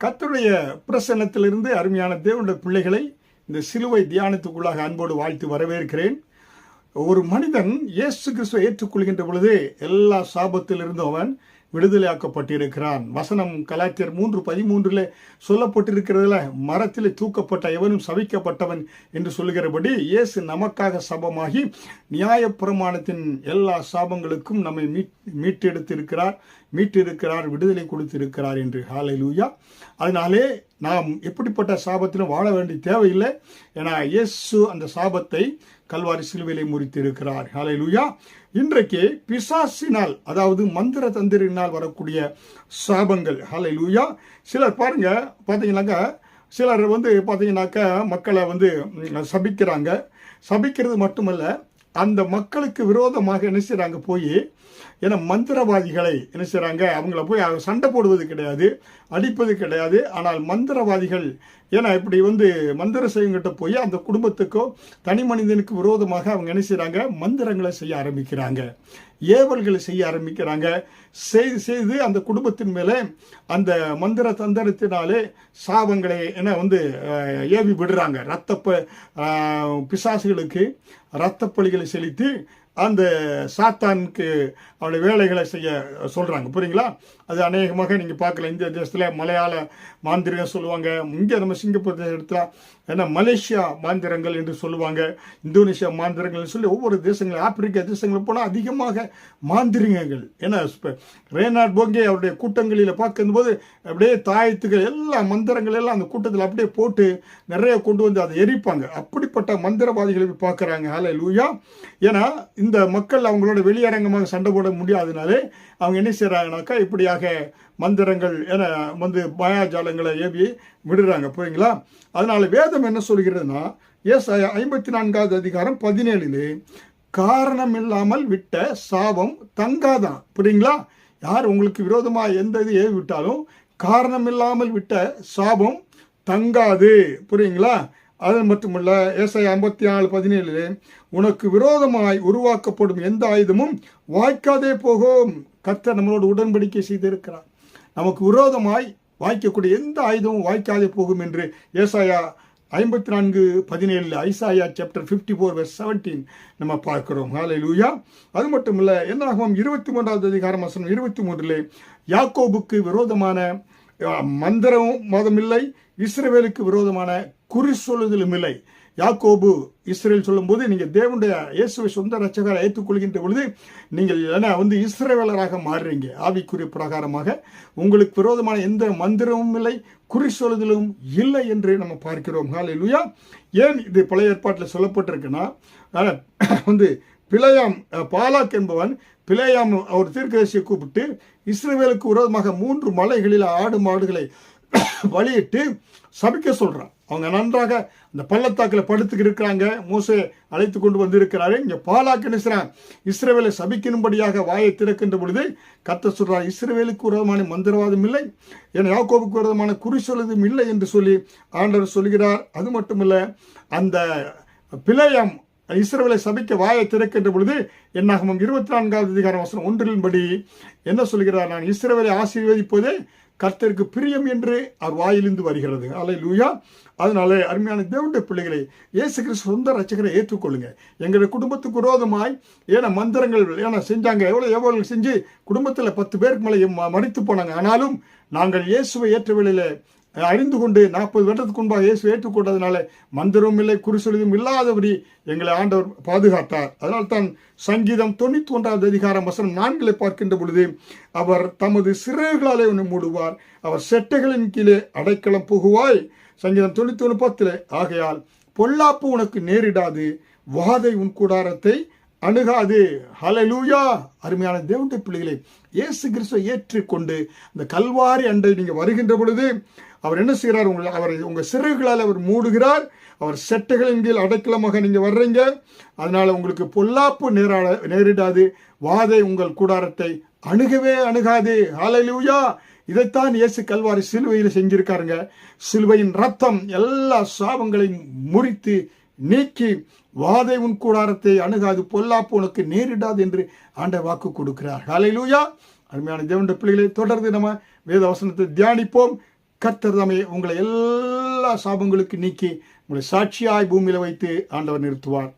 கர்த்தருடைய பிரசன்னத்திலிருந்து அருமையான தேவனுடைய பிள்ளைகளை இந்த சிலுவை தியானத்துக்குள்ளாக அன்போடு வாழ்த்து வரவேற்கிறேன். ஒரு மனிதன் இயேசு கிறிஸ்துவை ஏற்றுக்கொள்கின்ற பொழுது எல்லா சாபத்திலிருந்தும் அவன் விடுதலையாக்கப்பட்டிருக்கிறான். வசனம் கலாத்தியர் 3:13 சொல்லப்பட்டிருக்கிறதுல மரத்திலே தூக்கப்பட்ட எவனும் சபிக்கப்பட்டவன் என்று சொல்லுகிறபடி இயேசு நமக்காக சாபமாகி நியாயப்பிரமாணத்தின் எல்லா சாபங்களுக்கும் நம்மை மீட்டிருக்கிறார், விடுதலை கொடுத்திருக்கிறார் என்று. ஹல்லேலூயா. அதனாலே நாம் எப்படிப்பட்ட சாபத்திலும் வாழ வேண்டிய தேவையில்லை. ஏன்னா இயேசு அந்த சாபத்தை கல்வாரி சிலுவையிலே முறித்திருக்கிறார். ஹல்லேலூயா. இன்றைக்கு பிசாசினால், அதாவது மந்திர தந்திரினால் வரக்கூடிய சாபங்கள். ஹல்லேலூயா. சிலர் பார்த்தீங்கன்னாக்கா சிலர் பார்த்தீங்கன்னாக்கா மக்களை சபிக்கிறாங்க. சபிக்கிறது மட்டுமல்ல, அந்த மக்களுக்கு விரோதமாக என்ன செய்கிறாங்க, போய் ஏன்னா மந்திரவாதிகளை என்ன செய்கிறாங்க, அவங்கள போய் சண்டை போடுவது கிடையாது, அடிப்பது கிடையாது. ஆனால் மந்திரவாதிகள் ஏன்னா இப்படி மந்திர செய்யங்கிட்ட போய் அந்த குடும்பத்துக்கோ தனி மனிதனுக்கு விரோதமாக அவங்க என்ன செய்கிறாங்க, மந்திரங்களை செய்ய ஆரம்பிக்கிறாங்க, ஏவல்களை செய்ய ஆரம்பிக்கிறாங்க. செய்து அந்த குடும்பத்தின் மேலே அந்த மந்திர தந்திரத்தினாலே சாபங்களை ஏவி விடுறாங்க. பிசாசுகளுக்கு இரத்தப்பலிகளை செலுத்தி அந்த சாத்தானுக்கு அவனுடைய வேலைகளை செய்ய சொல்கிறாங்க. புரியுங்களா? அது அநேகமாக நீங்கள் பார்க்கல. இந்திய தேசத்தில் மலையாள மாந்திரிகம் சொல்லுவாங்க. இங்கே நம்ம சிங்கப்பூர் தேசத்தில் மலேசியா மாந்திரங்கள் என்று சொல்லுவாங்க, இந்தோனேஷியா மாந்திரங்கள் சொல்லி ஒவ்வொரு தேசங்கள், ஆப்பிரிக்கா தேசங்கள் போனால் அதிகமாக மாந்திரிகங்கள். ஏன்னா ரேனார்ட் போங்கே அவருடைய கூட்டங்களில் பார்க்கும்போது அப்படியே தாயத்துகள் எல்லா மந்திரங்கள் எல்லாம் அந்த கூட்டத்தில் அப்படியே போட்டு நிறைய கொண்டு அதை எரிப்பாங்க. அப்படிப்பட்ட மந்திரவாதிகளை பார்க்குறாங்க. ஹல்லேலூயா. ஏன்னா இந்த மக்கள் அவங்களோட வெளியரங்கமாக சண்டை போட முடியாதனாலே அவங்க என்ன செய்கிறாங்கனாக்கா இப்படியாக மந்திரங்கள் மாயாஜாலங்களை ஏவி விடுறாங்க. புரியுங்களா? அதனால வேதம் என்ன சொல்கிறதுனா, ஏசாயா 54வது அதிகாரம் 17 காரணம் இல்லாமல் விட்ட சாபம் தங்காதான். புரியுங்களா? யார் உங்களுக்கு விரோதமாக எந்த இது ஏவி விட்டாலும் காரணம் இல்லாமல் விட்ட சாபம் தங்காது. புரியுங்களா? அது மட்டுமல்ல, ஏசாயா 54:17 உனக்கு விரோதமாய் உருவாக்கப்படும் எந்த ஆயுதமும் வாய்க்காதே போகும். கர்த்தர் நம்மளோடு உடன்படிக்கை செய்திருக்கிறார். நமக்கு விரோதமாய் வாய்க்கக்கூடிய எந்த ஆயுதமும் வாய்க்காதே போகும் என்று ஏசாயா 54:17 ஐசாயா சாப்டர் 54:17 நம்ம பார்க்கிறோம். ஹல்லேலூயா. அது மட்டும் இல்லை, என்னாகும் 23வது அதிகாரம் வசனம் 23 யாக்கோபுக்கு விரோதமான மந்திரம் மதம் இல்லை, இஸ்ரவேலுக்கு விரோதமான குறி சொல்லுதலும் இல்லை. யாக்கோபு இஸ்ரேல் சொல்லும் போது நீங்கள் தேவனுடைய இயேசுவை சொந்த ரட்சகரை ஏற்றுக்கொள்கின்ற பொழுது நீங்கள் இஸ்ரவேலராக மாறுறீங்க. ஆவிக்குரிய பிரகாரமாக உங்களுக்கு விரோதமான எந்த மந்திரமும் இல்லை, குறி சொல்லுதலும் இல்லை என்று நம்ம பார்க்கிறோம். ஹல்லேலூயா. ஏன் இது பழைய ஏற்பாட்டில் சொல்லப்பட்டிருக்குன்னா, பிலேயாம் பாலாக் என்பவன் பிலேயாம் அவர் தீர்க்கதரிசியை கூப்பிட்டு இஸ்ரவேலுக்கு விரோதமாக 3 மலைகளில் ஆடு மாடுகளை வழியிட்டு சபிக்க சொல்றான். அவங்க நன்றாக அந்த பள்ளத்தாக்கில் படுத்துக்கிட்டு இருக்கிறாங்க. மோசே அழைத்து கொண்டு வந்திருக்கிறாரு. இங்கே பாலாக் என்ன செய்றான், இஸ்ரவேலை சபிக்கணும்படியாக வாயை திறக்கின்ற பொழுது கர்த்தர் சொல்றார், இஸ்ரவேலுக்கு விரோதமான மந்திரவாதம் இல்லை, ஏன்னா யாக்கோபுக்கு விரோதமான குறி சொல்லுவதும் இல்லை என்று சொல்லி ஆண்டவர் சொல்கிறார். அது மட்டுமில்லை, அந்த பிலேயாம் இஸ்ரவேலை சபிக்க வாயை திறக்கின்ற பொழுது என்னாகும் 24வது அதிகாரம் வசனம் 1 என்ன சொல்கிறார், நான் இஸ்ரவேலை ஆசீர்வதிப்பதே கர்த்தருக்கு பிரியம் என்று அவர் வாயிலிருந்து வருகிறது. ஹல்லேலூயா. அதனால அருமையான தேவனுடைய பிள்ளைகளை, இயேசு கிறிஸ்து சொந்த ரட்சகரை ஏற்றுக்கொள்ளுங்க. எங்களுடைய குடும்பத்துக்கு விரோதமாய் ஏன்னா மந்திரங்கள் செஞ்சாங்க, எவ்வளவு செஞ்சு குடும்பத்தில் 10 பேருக்கு மேலே மறித்து போனாங்க. ஆனாலும் நாங்கள் இயேசுவை ஏற்ற வேளையில அறிந்து கொண்டு 40 வருடத்துக்கு முன்பாக இயேசு ஏற்றுக்கொண்டதுனால மந்திரமும் இல்லை, குறிசொல்லும் இல்லாதபடி எங்களை ஆண்டவர் பாதுகாத்தார். அதனால் தான் சங்கீதம் 91வது அதிகாரம் வசனம் 4 பார்க்கின்ற பொழுது அவர் தமது சிறகுகளாலே உன்னை மூடுவார், அவர் செட்டைகளின் கீழே அடைக்கலம் புகுவாய். சங்கீதம் 91:10 ஆகையால் பொல்லாப்பு உனக்கு நேரிடாது, வாதை உன் கூடாரத்தை அணுகாது. ஹல்லேலூயா. அருமையான தேவனுடைய பிள்ளைகளை, இயேசு கிறிஸ்துவை ஏற்றுக்கொண்டு இந்த கல்வாரி அண்டை நீங்கள் வருகின்ற பொழுது அவர் என்ன செய்கிறார், உங்கள் சிறகுகளால் அவர் மூடுகிறார், அவர் செட்டைகளின் கீழ் அடைக்கலமாக நீங்கள் வர்றீங்க. அதனால உங்களுக்கு பொல்லாப்பு நேரிடாது, வாதை உங்கள் கூடாரத்தை அணுகவே அணுகாது. ஹல்லேலூயா. இதைத்தான் இயேசு கல்வாரி சிலுவையில் செஞ்சிருக்காருங்க. சிலுவையின் ரத்தம் எல்லா சாபங்களையும் முறித்து நீக்கி வாதை உன் கூடாரத்தை அணுகாது, பொல்லாப்பு உனக்கு நேரிடாது என்று ஆண்டவர் வாக்கு கொடுக்கிறார். ஹல்லேலூயா. அருமையான தேவனுடைய பிள்ளைகளை, தொடர்ந்து நம்ம வேத வசனத்தை தியானிப்போம். கர்த்தர் தாமே உங்களை எல்லா சாபங்களுக்கு நீக்கி உங்களை சாட்சியாய் பூமியில் வைத்து ஆண்டவர் நிறுத்துவார்.